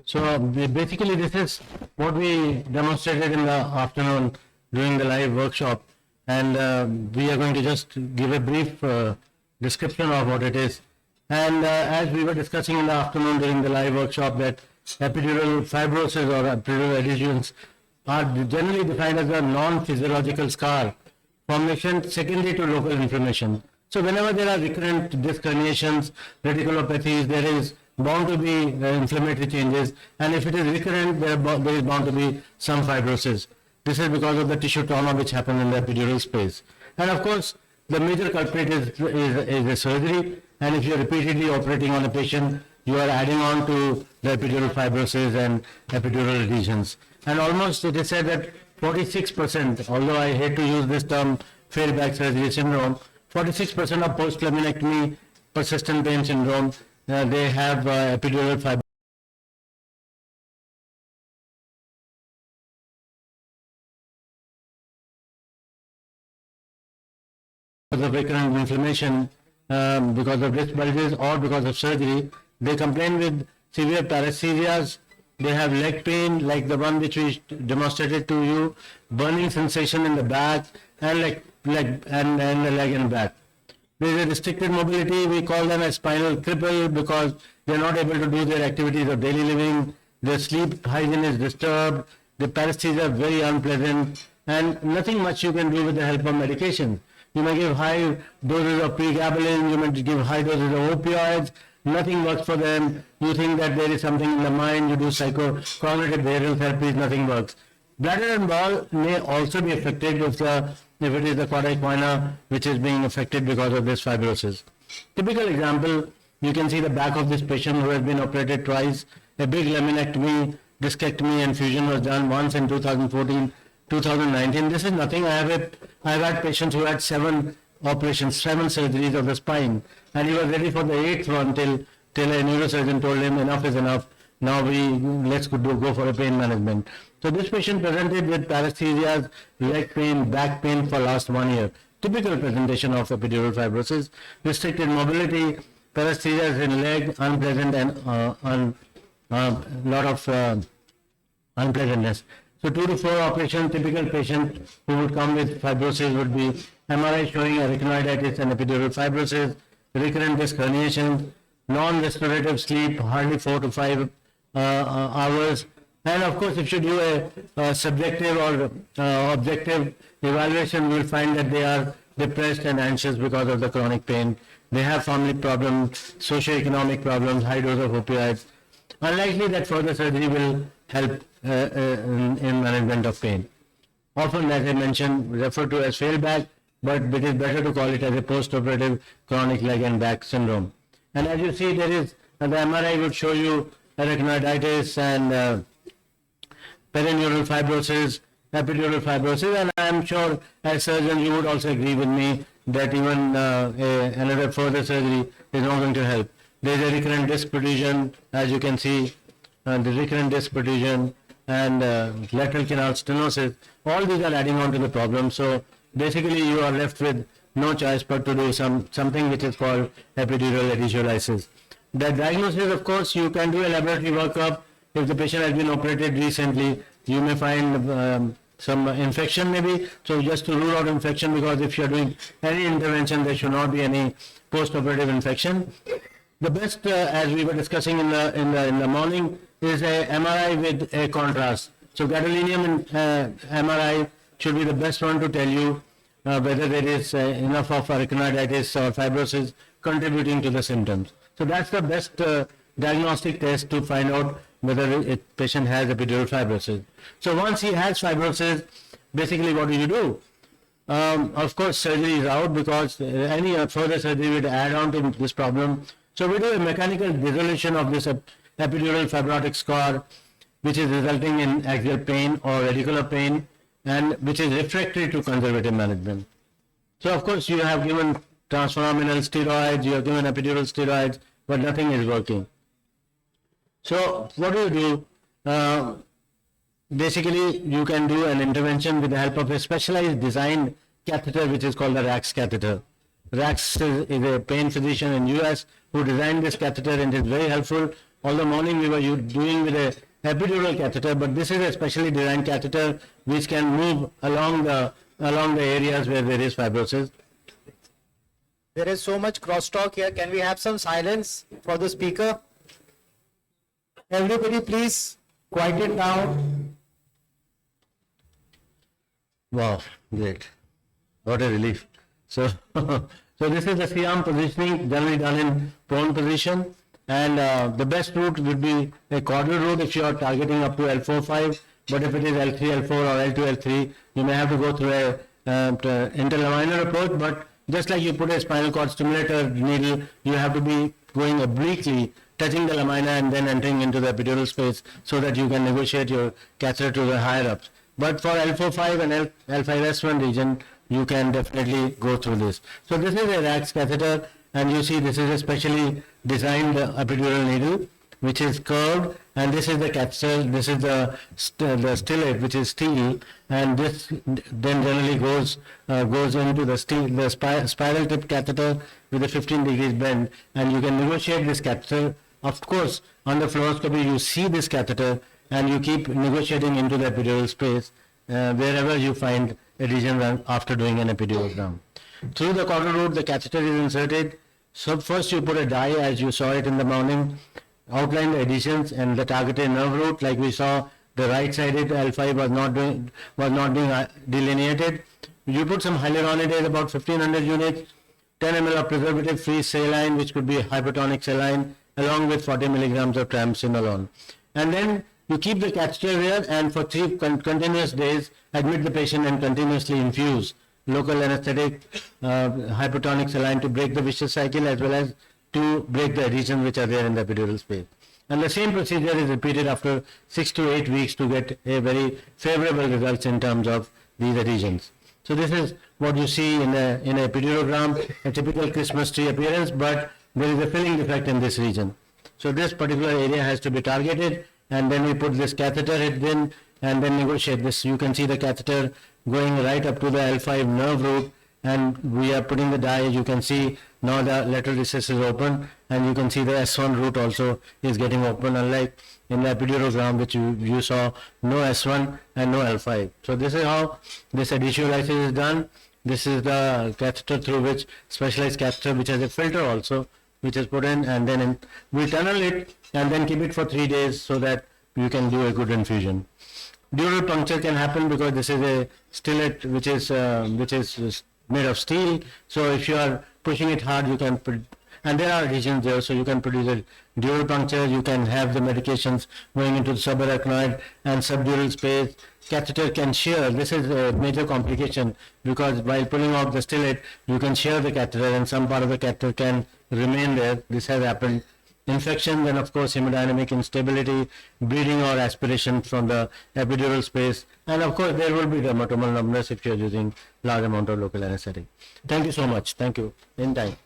So basically this is what we demonstrated in the afternoon during the live workshop, and we are going to just give a brief description of what it is. And as we were discussing in the afternoon during the live workshop, that epidural fibrosis or epidural adhesions are generally defined as a non-physiological scar formation secondary to local inflammation. So whenever there are recurrent disc herniations, radiculopathies, there is bound to be inflammatory changes, and if it is recurrent, there is bound to be some fibrosis. This is because of the tissue trauma which happens in the epidural space. And of course, the major culprit is a surgery, and if you are repeatedly operating on a patient, you are adding on to the epidural fibrosis and epidural adhesions. And almost it is said that 46%, although I hate to use this term, failed back surgery syndrome, 46% of post-laminectomy persistent pain syndrome, they have epidural fibrosis. Of recurrent inflammation because of disc bulges or because of surgery. They complain with severe paresthesias. They have leg pain like the one which we demonstrated to you, burning sensation in the back and the leg and back. There is a restricted mobility. We call them a spinal cripple because they are not able to do their activities of daily living. Their sleep hygiene is disturbed. The paresthesia are very unpleasant, and nothing much you can do with the help of medication. You may give high doses of pregabalin, you may give high doses of opioids, nothing works for them. You think that there is something in the mind, you do cognitive behavioral therapies, nothing works. Bladder and bowel may also be affected if it is the chordae equina which is being affected because of this fibrosis. Typical example, you can see the back of this patient who has been operated twice. A big laminectomy, discectomy and fusion was done once in 2014. 2019. This is nothing. I have had patients who had 7 operations, 7 surgeries of the spine, and he was ready for the 8th one till a neurosurgeon told him enough is enough. Now let's go for a pain management. So this patient presented with paresthesias, leg pain, back pain for last 1 year. Typical presentation of epidural fibrosis, restricted mobility, paresthesias in leg, unpleasant and lot of unpleasantness. So 2 to 4 operations, typical patient who would come with fibrosis would be MRI showing arachnoiditis and epidural fibrosis, recurrent disc herniation, non-restorative sleep, hardly 4 to 5 hours. And of course, if you do a subjective or objective evaluation, you will find that they are depressed and anxious because of the chronic pain. They have family problems, socioeconomic problems, high dose of opioids. Unlikely that further surgery will help in management of pain. Often, as I mentioned, referred to as failed back, but it is better to call it as a post-operative chronic leg and back syndrome. And as you see, there is the MRI would show you arachnoiditis and perineural fibrosis, epidural fibrosis, and I am sure as surgeon you would also agree with me that even another further surgery is not going to help. There is a recurrent disc protrusion, as you can see, the recurrent disc protrusion and lateral canal stenosis. All these are adding on to the problem. So basically you are left with no choice but to do something which is called epidural adhesiolysis. The diagnosis, of course, you can do a laboratory workup. If the patient has been operated recently, you may find some infection maybe. So just to rule out infection, because if you are doing any intervention, there should not be any post-operative infection. The best, as we were discussing in the morning, is a MRI with a contrast. So gadolinium MRI should be the best one to tell you whether there is enough of arachnoiditis or fibrosis contributing to the symptoms. So that's the best diagnostic test to find out whether a patient has epidural fibrosis. So once he has fibrosis, basically what do? Of course, surgery is out because any further surgery would add on to this problem. So we do a mechanical dissolution of this epidural fibrotic scar, which is resulting in axial pain or radicular pain, and which is refractory to conservative management. So of course you have given transphenomenal steroids, you have given epidural steroids, but nothing is working. So what do? Basically you can do an intervention with the help of a specialized designed catheter which is called the Racz catheter. Racz is a pain physician in US who designed this catheter, and it is very helpful. all the morning we were doing with a epidural catheter, but this is a specially designed catheter which can move along the areas where there is fibrosis. There is so much crosstalk here. Can we have some silence for the speaker? Everybody please quiet it down. Wow, great. What a relief. So, so this is the C-arm positioning, generally done in prone position. And the best route would be a caudal route if you are targeting up to L4-5. But if it is L3, L4 or L2, L3, you may have to go through a interlaminar approach. But just like you put a spinal cord stimulator needle, you have to be going obliquely, touching the lamina and then entering into the epidural space so that you can negotiate your catheter to the higher ups. But for L4-5 and L5S1 region, you can definitely go through this. So this is a Racz catheter, and you see this is a specially designed epidural needle which is curved, and this is the catheter, this is the stellate which is steel, and this then generally goes into the steel, the spiral tip catheter with a 15 degrees bend, and you can negotiate this catheter. Of course, on the fluoroscopy you see this catheter and you keep negotiating into the epidural space wherever you find a region after doing an epidurogram. Through the caudal route, the catheter is inserted. So first you put a dye, as you saw it in the morning, outline the adhesions and the targeted nerve route, like we saw the right-sided L5 was not being delineated. You put some hyaluronidase, about 1500 units, 10 ml of preservative-free saline, which could be hypertonic saline, along with 40 milligrams of triamcinolone. And then you keep the catheter there, and for 3 continuous days, admit the patient and continuously infuse local anesthetic hypertonic saline to break the vicious cycle as well as to break the adhesions which are there in the epidural space. And the same procedure is repeated after 6 to 8 weeks to get a very favorable results in terms of these adhesions. So this is what you see in an epidurogram, a typical Christmas tree appearance, but there is a filling defect in this region. So this particular area has to be targeted, and then we put this catheter in and then negotiate this. You can see the catheter going right up to the L5 nerve root, and we are putting the dye. You can see now the lateral recess is open, and you can see the S1 root also is getting open, unlike in the epidurogram which you saw no S1 and no L5. So this is how this adhesiolysis is done. This is the catheter through which, specialized catheter which has a filter also, which is put in, and then we tunnel it and then keep it for 3 days so that you can do a good infusion. Dural puncture can happen because this is a stellate which is made of steel. So if you are pushing it hard, you can and there are adhesions there, so you can produce a dural puncture. You can have the medications going into the subarachnoid and subdural space. Catheter can shear. This is a major complication because while pulling out the stellate, you can shear the catheter and some part of the catheter can remain there. This has happened. Infection, then of course hemodynamic instability, bleeding or aspiration from the epidural space, and of course there will be dermatomal numbness if you are using large amount of local anesthetic. Thank you so much. Thank you. In time.